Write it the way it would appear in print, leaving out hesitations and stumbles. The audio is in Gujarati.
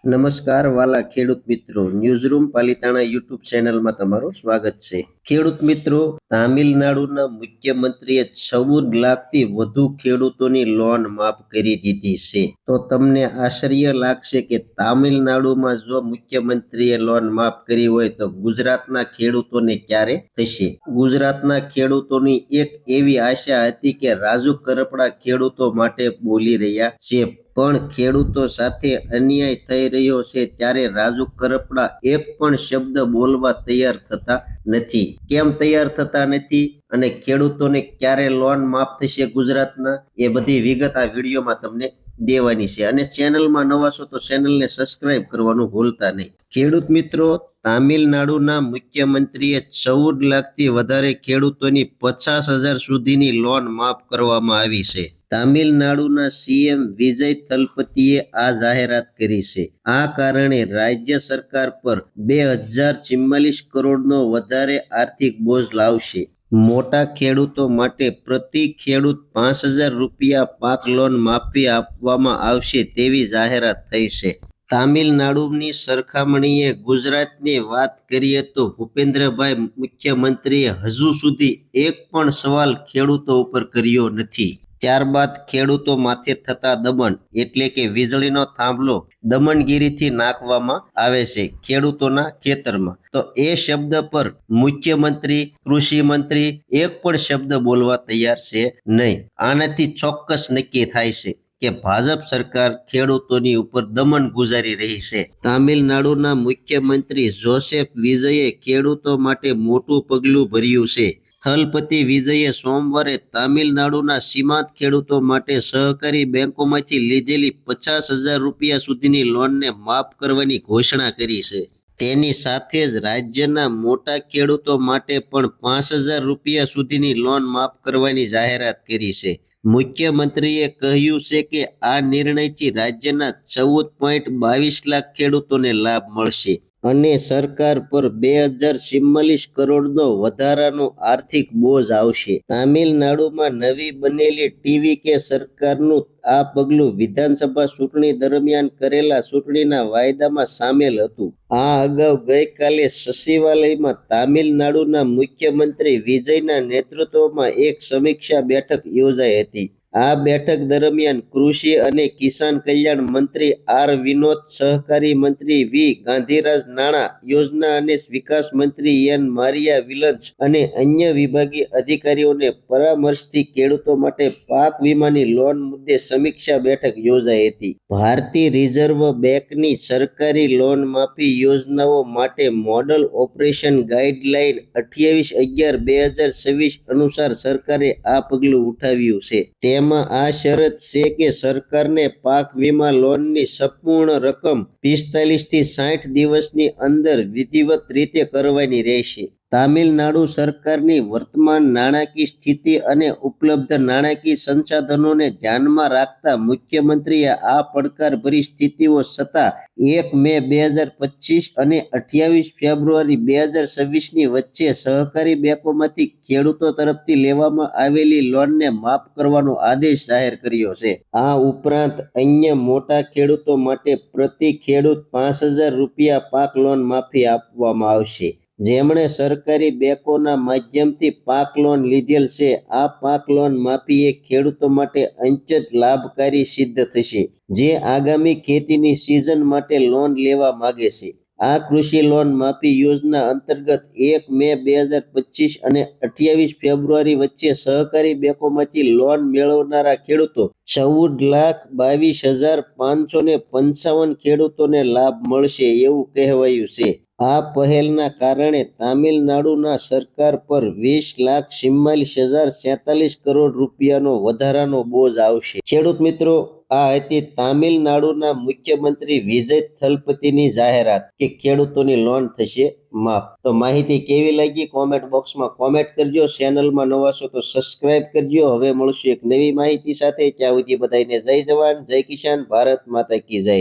નમસ્કાર વાલા ખેડૂત મિત્રો, ન્યૂઝરૂમ પાલિતાણા યુટ્યુબ ચેનલમાં તમારું સ્વાગત છે. ખેડૂત મિત્રો, તામિલનાડુના મુખ્યમંત્રીએ 14 લાખથી વધુ ખેડૂતોની લોન માફ કરી દીધી છે. તો તમને આશ્ચર્ય લાગશે કે તામિલનાડુમાં જો મુખ્યમંત્રીએ લોન માફ કરી હોય તો ગુજરાતના ખેડૂતોને ક્યારે થશે? ગુજરાતના ખેડૂતોની એક એવી આશા હતી કે રાજુ કરપડા ખેડૂતો માટે બોલી રહ્યા છે, પણ ખેડૂતો સાથે અન્યાય થઈ રહ્યો છે ત્યારે રાજુ કરપડા એક પણ શબ્દ બોલવા તૈયાર થતા નથી. કેમ તૈયાર થતા નથી અને ખેડૂતોને ક્યારે લોન માફ થશે ગુજરાતના, એ બધી વિગત આ વિડીયોમાં તમને દેવાની છે. અને ચેનલમાં નવા છો તો ચેનલને સબસ્ક્રાઇબ કરવાનું ભૂલતા નહીં. ખેડૂત મિત્રો, તામિલનાડુના મુખ્યમંત્રીએ 14 લાખથી વધારે ખેડૂતોની 50,000 સુધીની લોન માફ કરવામાં આવી છે. તામિલનાડુના સીએમ વિજય થલપતિએ આ જાહેરાત કરી છે. આ કારણે રાજ્ય સરકાર પર 2044 કરોડનો વધારે આર્થિક બોજ લાવશે. મોટા ખેડૂતો માટે પ્રતિ ખેડૂત 5,000 રૂપિયા પાક લોન માફી આપવામાં આવશે તેવી જાહેરાત થઈ છે. તામિલનાડુની સરખામણીએ ગુજરાતની વાત કરીએ તો ભૂપેન્દ્રભાઈ મુખ્યમંત્રીએ હજુ સુધી એક પણ સવાલ ખેડૂતો ઉપર કર્યો નથી. ત્યારબાદ ખેડૂતો માથે થતા દમન એટલે કે વીજળીનો થાંભલો દમનગીરીથી નાખવામાં આવે છે ખેડૂતોના ખેતરમાં. તો એ શબ્દ પર મુખ્યમંત્રી, કૃષિ મંત્રી એક પણ શબ્દ બોલવા તૈયાર છે નહીં. આનાથી ચોક્કસ નક્કી થાય છે કે ભાજપ સરકાર ખેડૂતોની ઉપર દમન ગુજારી રહી છે. તામિલનાડુના મુખ્યમંત્રી જોસેફ વિજયે ખેડૂતો માટે મોટું પગલું ભર્યું છે. થલપતિ વિજયે સોમવારે તામિલનાડુના સીમાંત ખેડૂતો માટે સહકારી બેંકોમાંથી લીધેલી 50,000 રૂપિયા સુધીની લોનને માફ કરવાની ઘોષણા કરી છે. તેની સાથે જ રાજ્યના મોટા ખેડૂતો માટે પણ 5,000 રૂપિયા સુધીની લોન માફ કરવાની જાહેરાત કરી છે. મુખ્યમંત્રીએ કહ્યું છે કે આ નિર્ણયથી રાજ્યના 14.22 લાખ ખેડૂતોને લાભ મળશે અને સરકાર પર 2044 કરોડનો વધારાનો આર્થિક બોજ આવશે. તામિલનાડુમાં નવી બનેલી ટીવીકે સરકારનું આ પગલું વિધાનસભા ચૂંટણી દરમિયાન કરેલા ચૂંટણીના વાયદામાં સામેલ હતું. આ અગાઉ ગઈકાલે સચિવાલયમાં તામિલનાડુના મુખ્યમંત્રી વિજયના નેતૃત્વમાં એક સમીક્ષા બેઠક યોજાઈ હતી. આ બેઠક દરમિયાન કૃષિ અને કિસાન કલ્યાણ મંત્રી આર વિનોદ, સહકારી મંત્રી વી ગાંધીરાજ, નાણાં, યોજના અને વિકાસ મંત્રી એન મારિયા વિલન્સ અને અન્ય વિભાગીય અધિકારીઓને પરામર્શથી ખેડૂતો માટે પાક વીમાની લોન મુદ્દે સમીક્ષા બેઠક યોજાઈ હતી. ભારતીય રિઝર્વ બેંકની સરકારી લોન માફી યોજનાઓ માટે મોડલ ઓપરેશન ગાઈડલાઈન 28/11/2026 અનુસાર સરકારે આ પગલું ઉઠાવ્યું છે. તેમાં આ શરત છે કે સરકારને પાક વીમા લોનની સંપૂર્ણ રકમ 45 થી 60 દિવસની અંદર વિધિવત રીતે કરવાની રહેશે. તામિલનાડુ સરકારની વર્તમાન નાણાકીય સ્થિતિ અને ઉપલબ્ધ નાણાકીય સંસાધનોને ધ્યાનમાં રાખતા મુખ્યમંત્રીએ આ પડકારભરી સ્થિતિઓ છતાં 1 મે 2025 અને 28 ફેબ્રુઆરી 2026ની વચ્ચે સહકારી બેંકોમાંથી ખેડૂતો તરફથી લેવામાં આવેલી લોનને માફ કરવાનો આદેશ જાહેર કર્યો છે. આ ઉપરાંત અન્ય મોટા ખેડૂતો માટે પ્રતિ ખેડૂત 5,000 રૂપિયા પાક લોન માફી આપવામાં આવશે. જેમણે સરકારી બેંકોના માધ્યમથી પાક લોન લીધેલ છે, આ પાક લોન માફી એ ખેડૂતો માટે અંચત લાભકારી સિદ્ધ થશે જે આગામી ખેતીની સિઝન માટે લોન લેવા માંગે છે. આ કૃષિ લોન માફી યોજના અંતર્ગત 1 મે 2025 અને 28 ફેબ્રુઆરી વચ્ચે સહકારી બેંકોમાંથી લોન મેળવનારા ખેડૂતો 14,22,555 ખેડૂતોને લાભ મળશે એવું કહેવાયું છે. આ પહેલના કારણે તામિલનાડુના સરકાર પર 20,44,047 કરોડ રૂપિયાનો વધારાનો બોજ આવશે. ખેડૂત મિત્રો, આ હતી તામિલનાડુના મુખ્યમંત્રી વિજય થલપતિની જાહેરાત કે ખેડૂતોની લોન થશે માફ. તો માહિતી કેવી લાગી કોમેન્ટ બોક્સમાં કોમેન્ટ કરજો. ચેનલમાં નવા છો તો સબસ્ક્રાઇબ કરજો. હવે મળશું એક નવી માહિતી સાથે. ત્યાં સુધી બધાને જય જવાન, જય કિસાન, ભારત માતા કી જય.